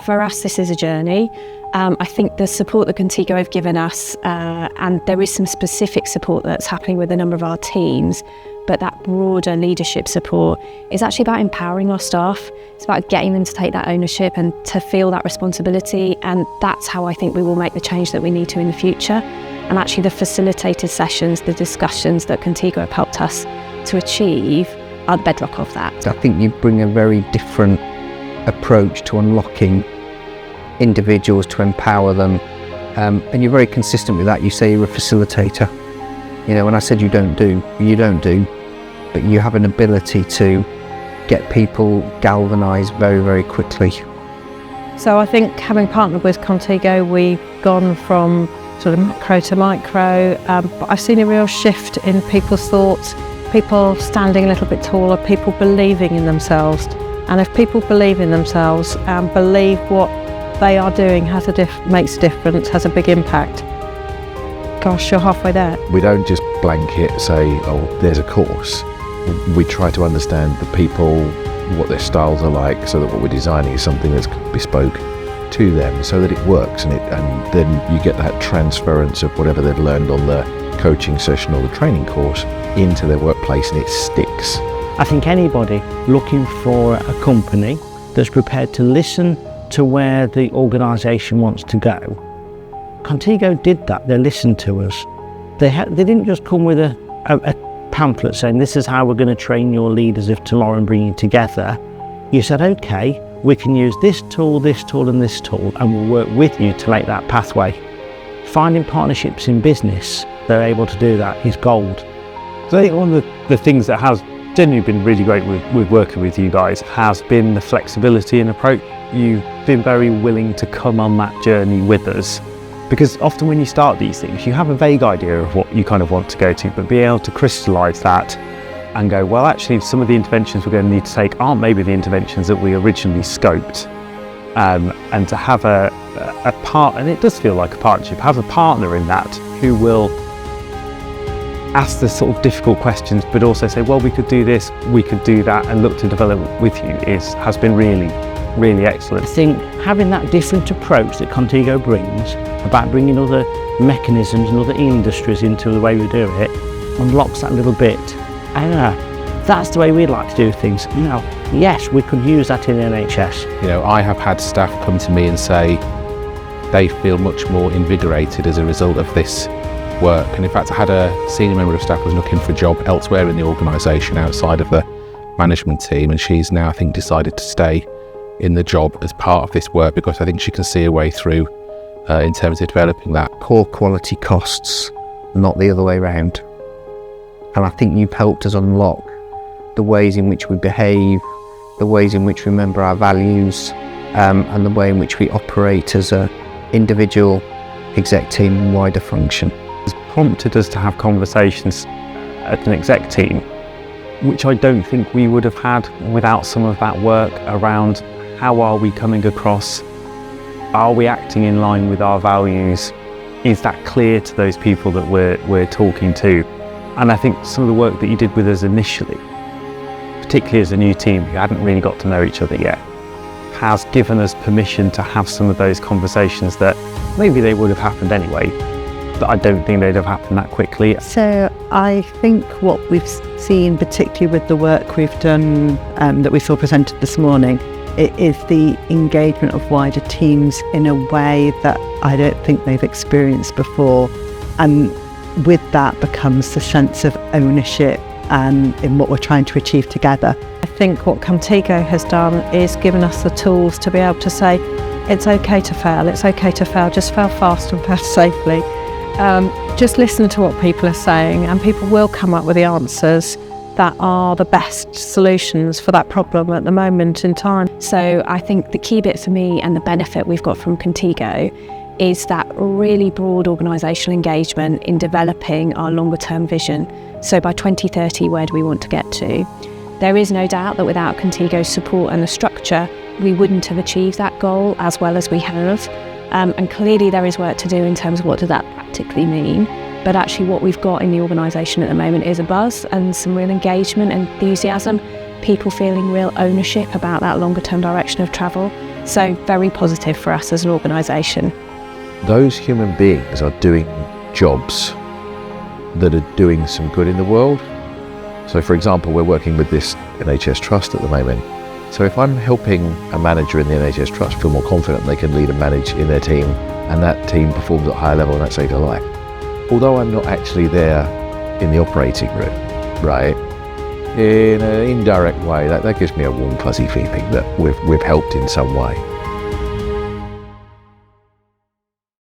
for us, this is a journey. I think the support that Contigo have given us, and there is some specific support that's happening with a number of our teams, but that broader leadership support is actually about empowering our staff. It's about getting them to take that ownership and to feel that responsibility, and that's how I think we will make the change that we need to in the future. And actually the facilitated sessions, the discussions that Contigo have helped us to achieve are the bedrock of that. I think you bring a very different approach to unlocking individuals, to empower them, and you're very consistent with that. You say you're a facilitator. You know, when I said you don't do, but you have an ability to get people galvanised very, very quickly. So I think having partnered with Contigo, we've gone from sort of macro to micro, but I've seen a real shift in people's thoughts, people standing a little bit taller, people believing in themselves. And if people believe in themselves and believe what they are doing makes a difference, has a big impact, gosh, you're halfway there. We don't just blanket say, oh, there's a course. We try to understand the people, what their styles are like, so that what we're designing is something that's bespoke to them, so that it works, and then you get that transference of whatever they've learned on the coaching session or the training course into their workplace, and it sticks. I think anybody looking for a company that's prepared to listen to where the organisation wants to go. Contigo did that. They listened to us. They didn't just come with a pamphlet saying this is how we're going to train your leaders of tomorrow and bring you together. You said, okay, we can use this tool, and this tool, and we'll work with you to make that pathway. Finding partnerships in business, they're able to do that, is gold. So I think one of the things that has genuinely been really great with working with you guys has been the flexibility and approach. You've been very willing to come on that journey with us, because often when you start these things, you have a vague idea of what you kind of want to go to, but be able to crystallise that and go, well, actually, some of the interventions we're going to need to take aren't maybe the interventions that we originally scoped. And to have a part, and it does feel like a partnership, have a partner in that who will ask the sort of difficult questions, but also say, well, we could do this, we could do that, and look to develop with you has been really, really excellent. I think having that different approach that Contigo brings, about bringing other mechanisms and other industries into the way we do it, unlocks that little bit. And that's the way we'd like to do things. Now, yes, we could use that in NHS. You know, I have had staff come to me and say they feel much more invigorated as a result of this work. And in fact, I had a senior member of staff who was looking for a job elsewhere in the organisation outside of the management team, and she's now, I think, decided to stay in the job as part of this work, because I think she can see a way through in terms of developing that. Poor quality costs, not the other way around. And I think you've helped us unlock the ways in which we behave, the ways in which we remember our values, and the way in which we operate as an individual, exec team and wider function. It's prompted us to have conversations at an exec team, which I don't think we would have had without some of that work around how are we coming across, are we acting in line with our values, is that clear to those people that we're talking to. And I think some of the work that you did with us initially, particularly as a new team who hadn't really got to know each other yet, has given us permission to have some of those conversations that maybe they would have happened anyway, but I don't think they'd have happened that quickly. So I think what we've seen, particularly with the work we've done that we saw presented this morning, it is the engagement of wider teams in a way that I don't think they've experienced before. And with that becomes the sense of ownership and in what we're trying to achieve together. I think what Contigo has done is given us the tools to be able to say, it's okay to fail, just fail fast and fail safely. Just listen to what people are saying, and people will come up with the answers that are the best solutions for that problem at the moment in time. So I think the key bit for me and the benefit we've got from Contigo is that really broad organisational engagement in developing our longer term vision. So by 2030, where do we want to get to? There is no doubt that without Contigo's support and the structure, we wouldn't have achieved that goal as well as we have. And clearly there is work to do in terms of what does that practically mean. But actually what we've got in the organisation at the moment is a buzz and some real engagement and enthusiasm, people feeling real ownership about that longer term direction of travel. So very positive for us as an organisation. Those human beings are doing jobs that are doing some good in the world. So for example, we're working with this NHS Trust at the moment. So if I'm helping a manager in the NHS Trust feel more confident they can lead and manage in their team, and that team performs at a higher level and that saves their life, although I'm not actually there in the operating room, right, in an indirect way, that gives me a warm fuzzy feeling that we've helped in some way.